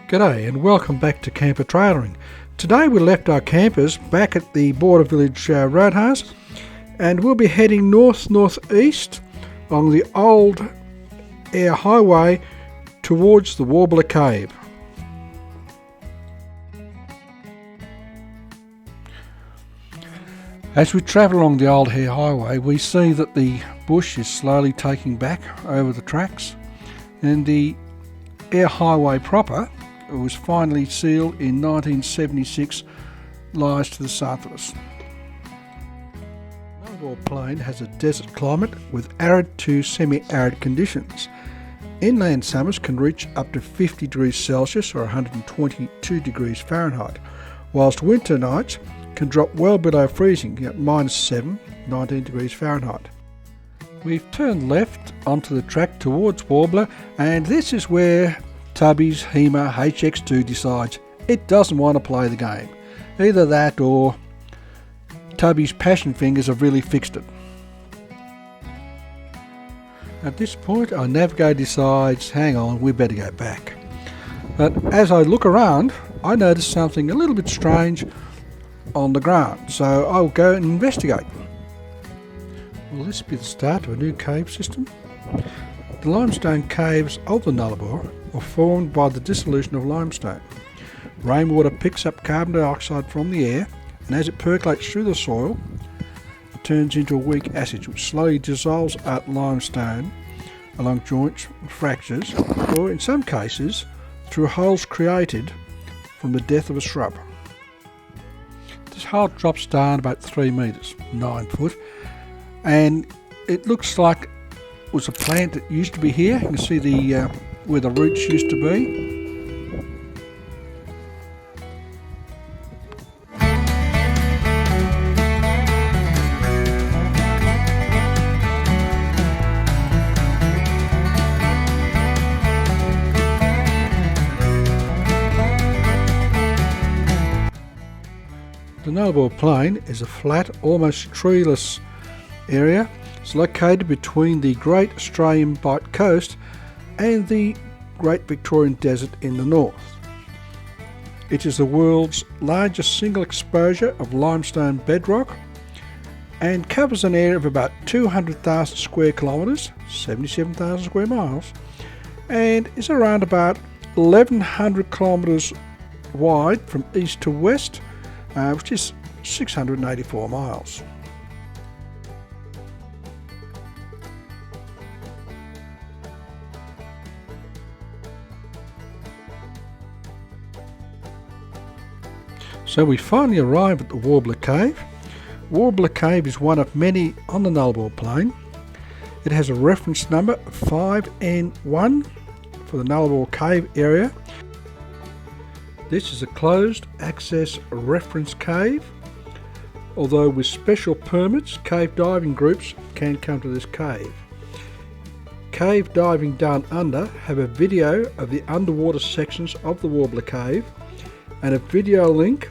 G'day and welcome back to Camper Trailering. Today we left our campers back at the Border Village Roadhouse and we'll be heading north-northeast along the Old Eyre Highway towards the Warbla Cave. As we travel along the Old Eyre Highway, we see that the bush is slowly taking back over the tracks, and the Eyre Highway proper, it was finally sealed in 1976, lies to the south of us. Nullarbor Plain has a desert climate with arid to semi-arid conditions. Inland summers can reach up to 50 degrees Celsius or 122 degrees Fahrenheit, whilst winter nights can drop well below freezing at -7, 19 degrees Fahrenheit. We've turned left onto the track towards Warbla, and this is where Tubby's HEMA HX2 decides it doesn't want to play the game. Either that or Tubby's passion fingers have really fixed it. At this point our navigator decides, hang on, we better go back. But as I look around, I notice something a little bit strange on the ground, so I'll go and investigate. Will this be the start of a new cave system? The limestone caves of the Nullarbor are formed by the dissolution of limestone. Rainwater picks up carbon dioxide from the air, and as it percolates through the soil, it turns into a weak acid which slowly dissolves out limestone along joints and fractures, or in some cases through holes created from the death of a shrub. This hole drops down about 3 metres, 9 foot, and it looks like it was a plant that used to be here. You can see the where the roots used to be. The Nullarbor Plain is a flat, almost treeless area. It's located between the Great Australian Bight Coast and the Great Victorian Desert in the north. It is the world's largest single exposure of limestone bedrock and covers an area of about 200,000 square kilometres, 77,000 square miles, and is around about 1,100 kilometres wide from east to west, which is 684 miles. So we finally arrive at the Warbla Cave. Warbla Cave is one of many on the Nullarbor Plain. It has a reference number 5N1 for the Nullarbor Cave area. This is a closed access reference cave, although with special permits cave diving groups can come to this cave. Cave Diving Down Under have a video of the underwater sections of the Warbla Cave, and a video link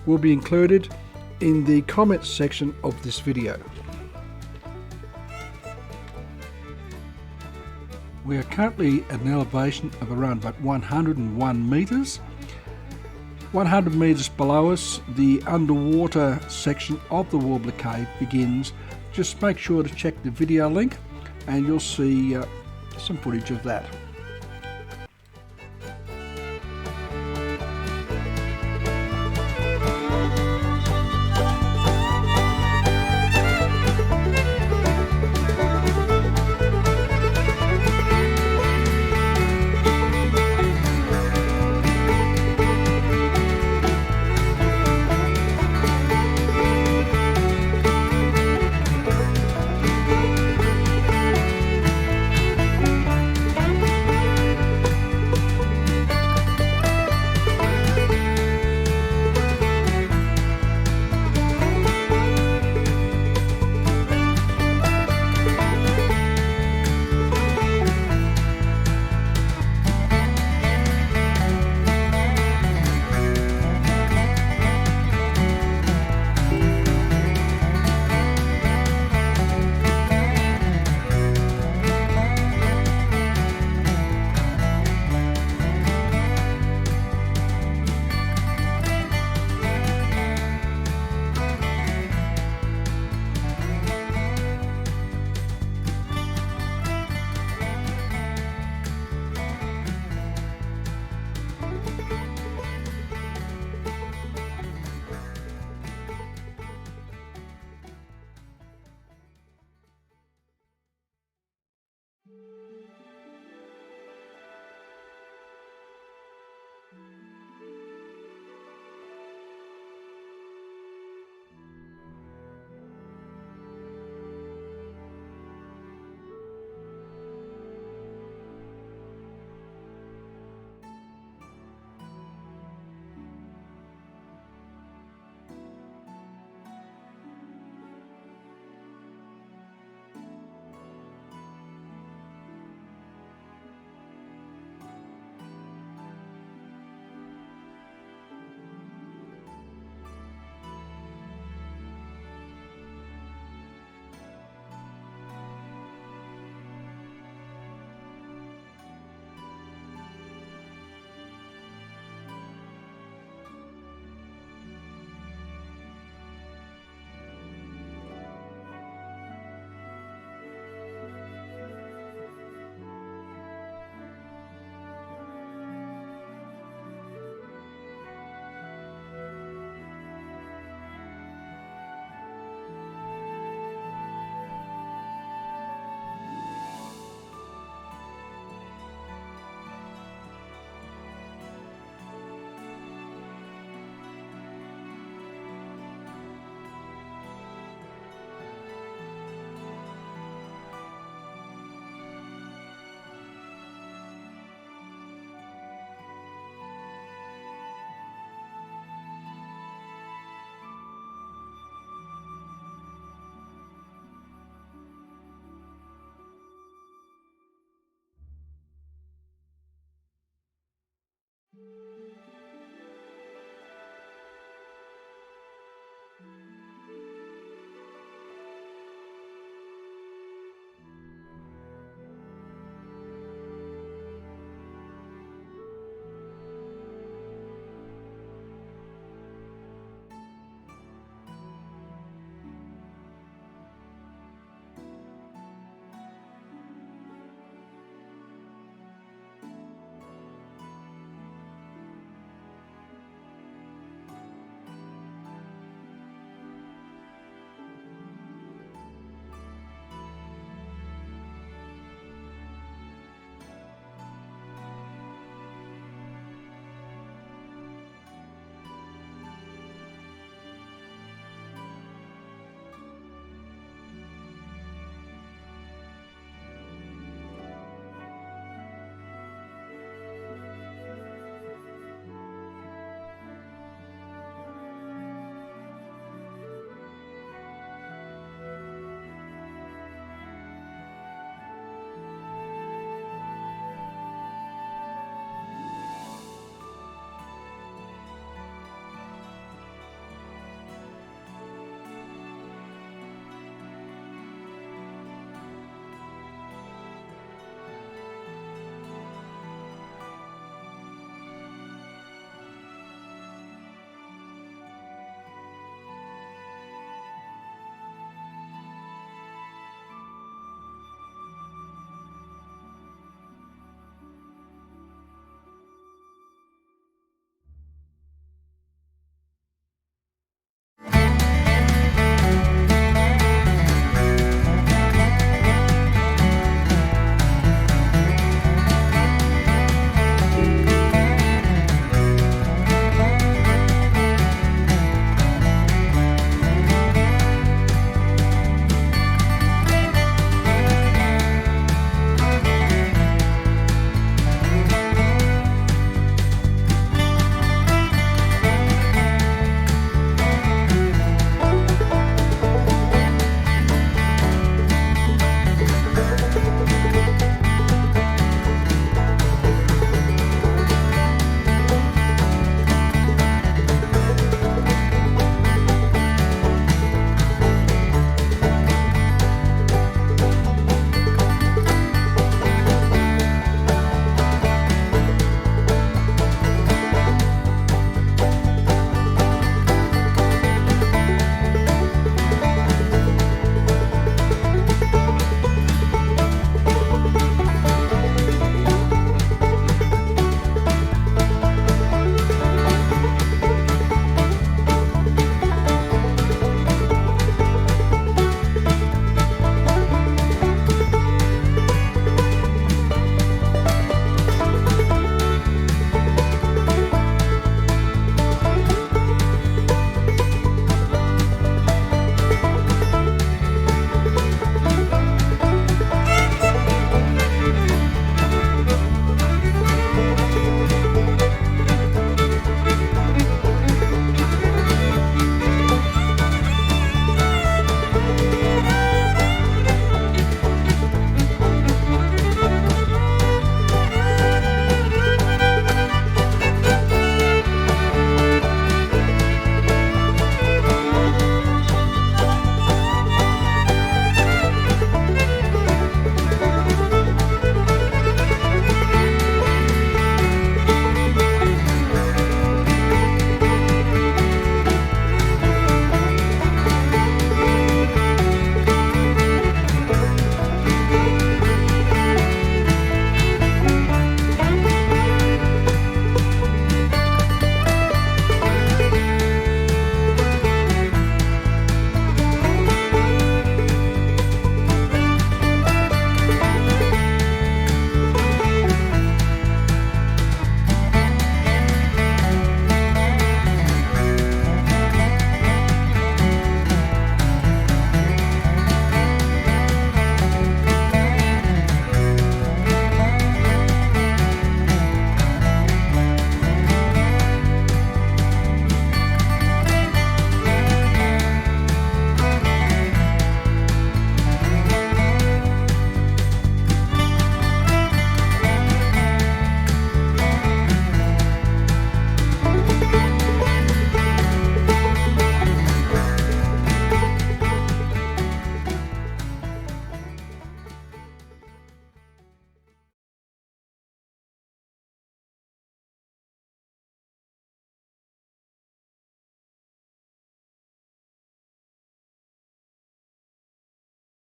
will be included in the comments section of this video. We are currently at an elevation of around about 101 metres. 100 metres below us, the underwater section of the Warbla Cave begins. Just make sure to check the video link and you'll see some footage of that.